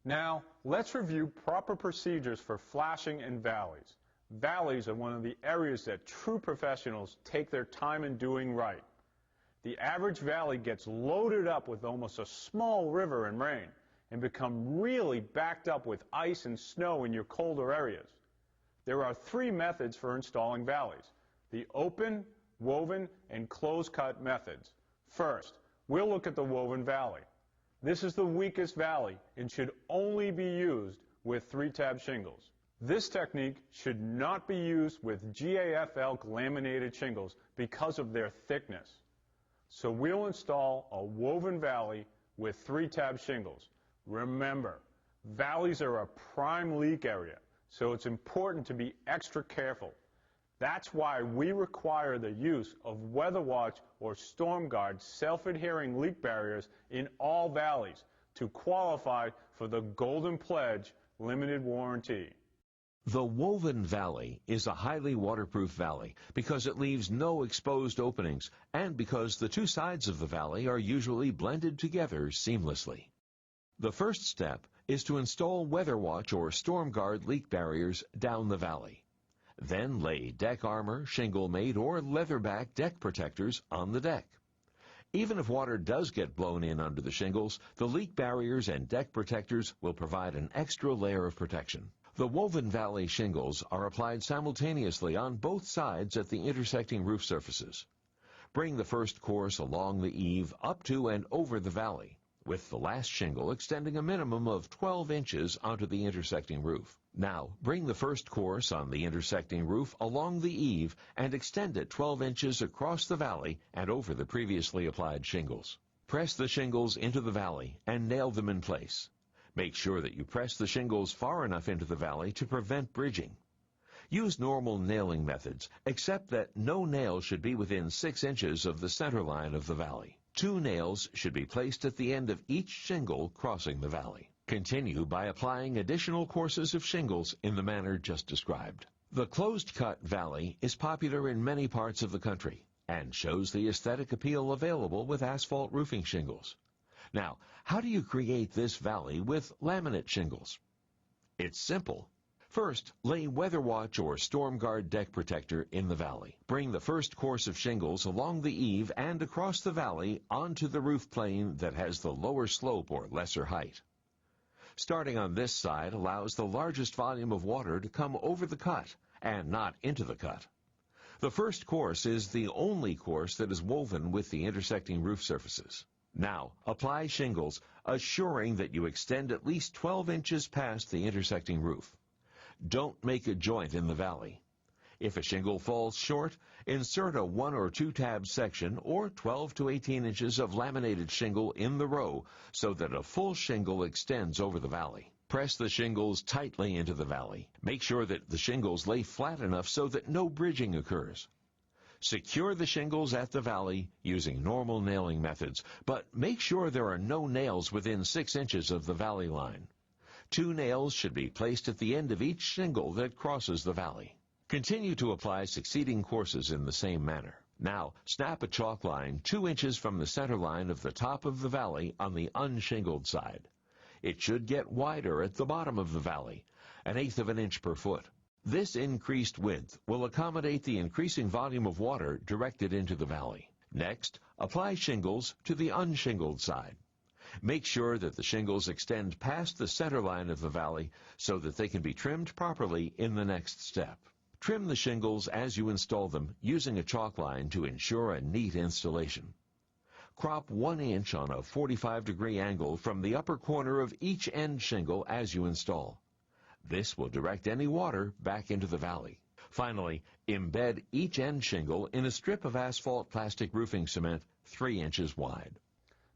Now, let's review proper procedures for flashing in valleys. Valleys are one of the areas that true professionals take their time in doing right. The average valley gets loaded up with almost a small river and rain and become really backed up with ice and snow in your colder areas. There are three methods for installing valleys: the open, woven, and close-cut methods. First, we'll look at the woven valley. This is the weakest valley and should only be used with 3-tab shingles. This technique should not be used with GAF elk laminated shingles because of their thickness. So we'll install a woven valley with 3-tab shingles. Remember, valleys are a prime leak area, so it's important to be extra careful. That's why we require the use of Weather Watch or Storm Guard self-adhering leak barriers in all valleys to qualify for the Golden Pledge limited warranty. The woven valley is a highly waterproof valley because it leaves no exposed openings and because the two sides of the valley are usually blended together seamlessly. The first step is to install Weather Watch or Storm Guard leak barriers down the valley. Then lay deck armor, shingle mate, or leatherback deck protectors on the deck. Even if water does get blown in under the shingles, the leak barriers and deck protectors will provide an extra layer of protection. The woven valley shingles are applied simultaneously on both sides at the intersecting roof surfaces. Bring the first course along the eave up to and over the valley, with the last shingle extending a minimum of 12 inches onto the intersecting roof. Now, bring the first course on the intersecting roof along the eave and extend it 12 inches across the valley and over the previously applied shingles. Press the shingles into the valley and nail them in place. Make sure that you press the shingles far enough into the valley to prevent bridging. Use normal nailing methods, except that no nail should be within 6 inches of the center line of the valley. 2 nails should be placed at the end of each shingle crossing the valley. Continue by applying additional courses of shingles in the manner just described. The closed-cut valley is popular in many parts of the country and shows the aesthetic appeal available with asphalt roofing shingles. Now, how do you create this valley with laminate shingles? It's simple. First, lay Weather Watch or Storm Guard deck protector in the valley. Bring the first course of shingles along the eave and across the valley onto the roof plane that has the lower slope or lesser height. Starting on this side allows the largest volume of water to come over the cut and not into the cut. The first course is the only course that is woven with the intersecting roof surfaces. Now, apply shingles, assuring that you extend at least 12 inches past the intersecting roof. Don't make a joint in the valley. If a shingle falls short, insert a 1 or 2 tab section or 12 to 18 inches of laminated shingle in the row so that a full shingle extends over the valley. Press the shingles tightly into the valley. Make sure that the shingles lay flat enough so that no bridging occurs. Secure the shingles at the valley using normal nailing methods, but make sure there are no nails within 6 inches of the valley line. 2 nails should be placed at the end of each shingle that crosses the valley. Continue to apply succeeding courses in the same manner. Now, snap a chalk line 2 inches from the center line of the top of the valley on the unshingled side. It should get wider at the bottom of the valley, 1/8 of an inch per foot. This increased width will accommodate the increasing volume of water directed into the valley. Next, apply shingles to the unshingled side. Make sure that the shingles extend past the center line of the valley so that they can be trimmed properly in the next step. Trim the shingles as you install them using a chalk line to ensure a neat installation. Crop 1 inch on a 45-degree angle from the upper corner of each end shingle as you install. This will direct any water back into the valley. Finally, embed each end shingle in a strip of asphalt plastic roofing cement 3 inches wide.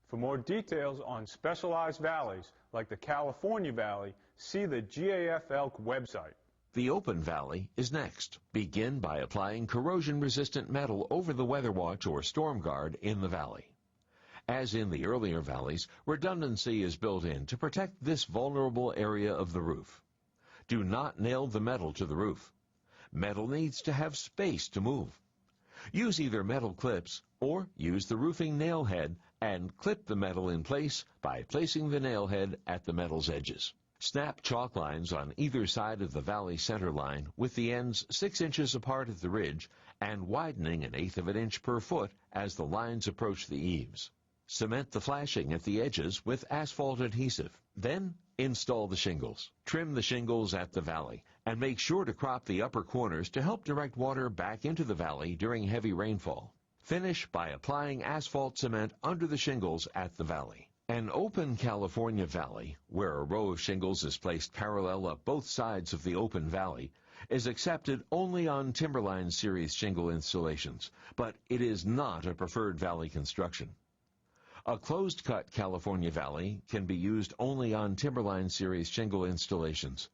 For more details on specialized valleys, like the California Valley, see the GAF elk website. The open valley is next. Begin by applying corrosion-resistant metal over the Weather Watch or Storm Guard in the valley. As in the earlier valleys, redundancy is built in to protect this vulnerable area of the roof. Do not nail the metal to the roof. Metal needs to have space to move. Use either metal clips or use the roofing nail head and clip the metal in place by placing the nail head at the metal's edges. Snap chalk lines on either side of the valley center line with the ends 6 inches apart at the ridge and widening 1/8 of an inch per foot as the lines approach the eaves. Cement the flashing at the edges with asphalt adhesive. Then install the shingles. Trim the shingles at the valley and make sure to crop the upper corners to help direct water back into the valley during heavy rainfall. Finish by applying asphalt cement under the shingles at the valley. An open California valley, where a row of shingles is placed parallel up both sides of the open valley, is accepted only on Timberline Series shingle installations, but it is not a preferred valley construction. A closed-cut California valley can be used only on Timberline Series shingle installations.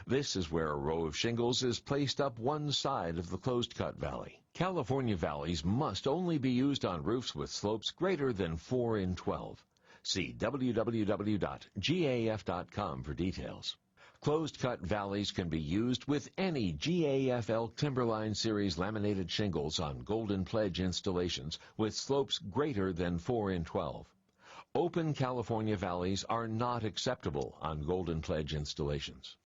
This is where a row of shingles is placed up one side of the closed-cut valley. California valleys must only be used on roofs with slopes greater than 4 in 12. See www.gaf.com for details. Closed-cut valleys can be used with any GAF Elk Timberline Series laminated shingles on Golden Pledge installations with slopes greater than 4 in 12. Open California valleys are not acceptable on Golden Pledge installations.